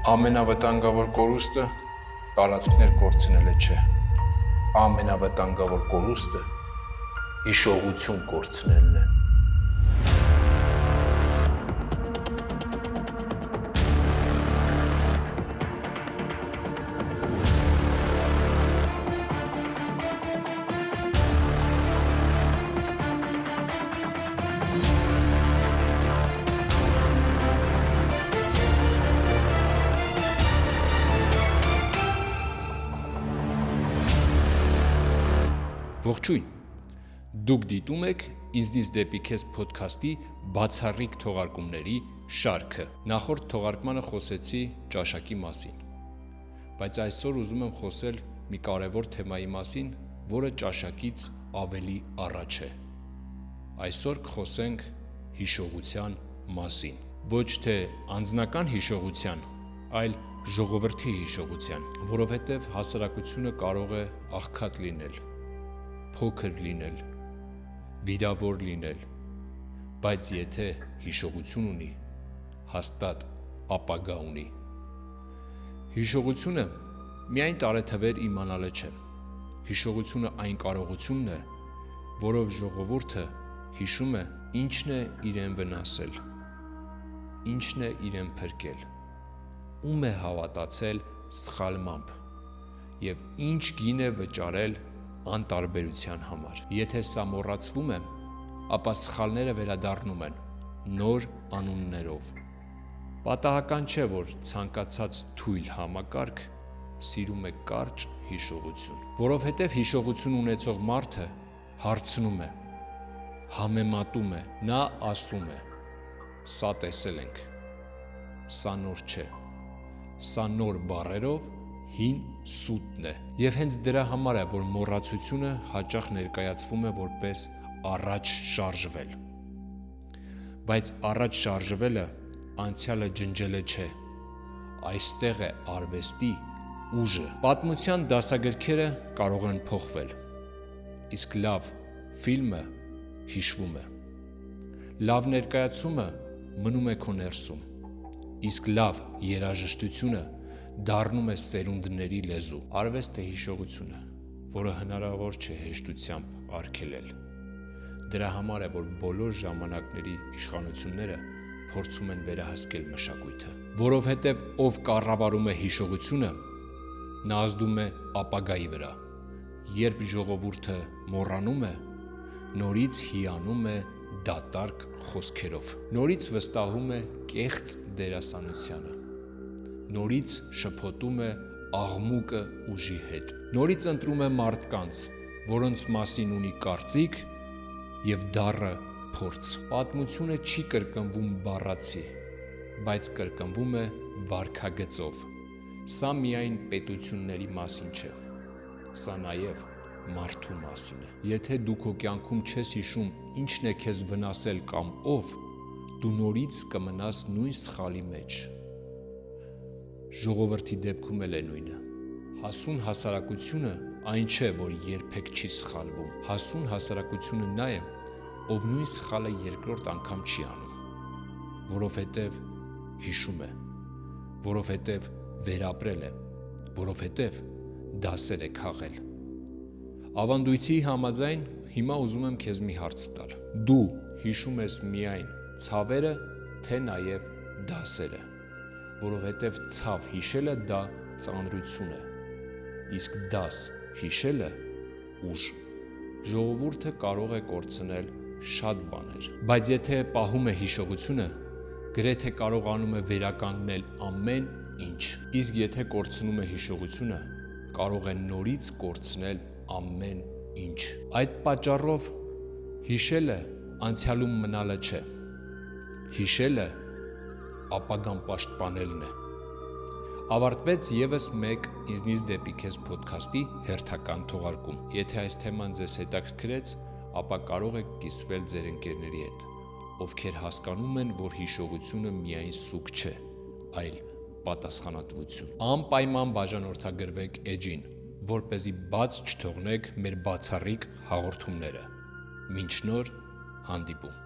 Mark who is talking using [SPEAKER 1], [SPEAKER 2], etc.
[SPEAKER 1] Ամենավտանգավոր կորուստը տարածքներ կորցնելը չէ, ամենավտանգավոր կորուստը հիշողություն կորցնելն է։ Ողջույն, դուք դիտում եք «Ինձնից դեպի քեզ» փոդքասթի բացառիկ թողարկումների շարքը։ Նախորդ թողարկմանը խոսեցի ճաշակի մասին, բայց այսօր ուզում եմ խոսել մի կարևոր թեմայի մասին, որը ճաշակից ավելի առաջ է։ Այսօր կխոսենք հիշողության մասին, ոչ թե անձնական հիշողության, այլ ժողովրդի հիշողության, որովհետև հասարակությունը կարող է աղքատ լինել, փոքր լինել, վիրավոր լինել, բայց եթե հիշողություն ունի, հաստատ ապագա ունի։ Հիշողությունը միայն տարեթվեր իմանալը չէ։ Հիշողությունը այն կարողությունն է, որով ժողովուրդը հիշում է ինչն է իրեն վնասել, ինչն է իրեն փրկել, ում է հավատացել սխալմամբ և ինչ գին է վճարել անտարբերության համար։ Եթե սա մոռացվում է, ապա սխալները վերադառնում են նոր անուններով։ Պատահական չէ, որ ցանկացած թույլ համակարգ սիրում է կարճ հիշողություն, որովհետև հիշողություն ունեցող մարդը հարցնում է, համեմատում է, նա ասում է. «Սա տեսել ենք, սա նոր չէ», սա նոր բառերով հին սուտն է։ Եվ հենց դրա համար է, որ մոռացությունը հաճախ ներկայացվում է որպես առաջ շարժվել։ Բայց առաջ շարժվելը անցյալը ջնջելը չէ, այստեղ է արվեստի ուժը։ Պատմության դասագրքերը կարող են փոխվել, իսկ լավ ֆիլմը հիշվում է։ Լավ ներկայացումը մնում է քո ներսում, իսկ լավ երաժշտությունը դառնում է սերունդների լեզու։ Արվեստը հիշողությունը, որը հնարավոր չէ հեշտությամբ արգելել։ Դրա համար է, որ բոլոր ժամանակների իշխանությունները փորձում են վերահսկել մշակույթը, որովհետև ով կառավարում է հիշողությունը, նա ազդում է ապագայի վրա։ Երբ ժողովուրդը մոռանում է, նորից հիանում է դատարկ խոսքերով, նորից վստահում է կեղծ դերասանությանը, նորից շփոթում է աղմուկը ուժի հետ, նորից ընտրում է մարդկանց, որոնց մասին ունի կարծիք և դառը փորձ։ Պատմությունը չի կրկնվում բառացի, բայց կրկնվում է վարքագծով։ Սա միայն պետությունների մասին չէ, սա նաև մարդու մասին է։ Եթե դու քո կյանքում չես հիշում ինչն է քեզ վնասել կամ ով, դու նորից կմնաս նույն սխալի մեջ։ Ժողովրդի դեպքում էլ է նույնը։ Հասուն հասարակությունը այն չէ, որ երբեք չի սխալվում։ Հասուն հասարակությունը նա է, ով նույն սխալը երկրորդ անգամ չի անում, որովհետև հիշում է, որովհետև վերապրել է, որովհետև դասեր է քաղել։ Ավանդույթի համաձայն հիմա ուզում եմ քեզ մի հարց տալ։ Դու հիշում ես միայն ցավերը, թե նաև դասերը, որովհետև ցավ հիշելը դա ծանրություն է, իսկ դաս հիշելը ուժ։ Ժողովուրդը կարող է կորցնել շատ բաներ, բայց եթե պահում է հիշողությունը, գրեթե կարողանում է վերականգնել ամեն ինչ, իսկ եթե կորցնում է հիշողությունը, կարող է նորից կորցնել ամեն ինչ։ Այդ պատճառով հիշելը անցյալում մնալը չէ, հիշելը ապագան պաշտպանելն է։ Ավարտվեց ևս մեկ «Ինձնից դեպի քեզ» փոդքասթի հերթական թողարկում։ Եթե այս թեման ձեզ հետաքրքրեց, ապա կարող եք կիսվել ձեր ընկերների հետ, ովքեր հասկանում են, որ հիշողությունը միայն սուգ չէ, այլ պատասխանատվություն։ Անպայման բաժանորդագրվեք էջին, որպեսզի բաց չթողնեք մեր բացառիկ հաղորդումները։ Մինչ նոր հանդիպում։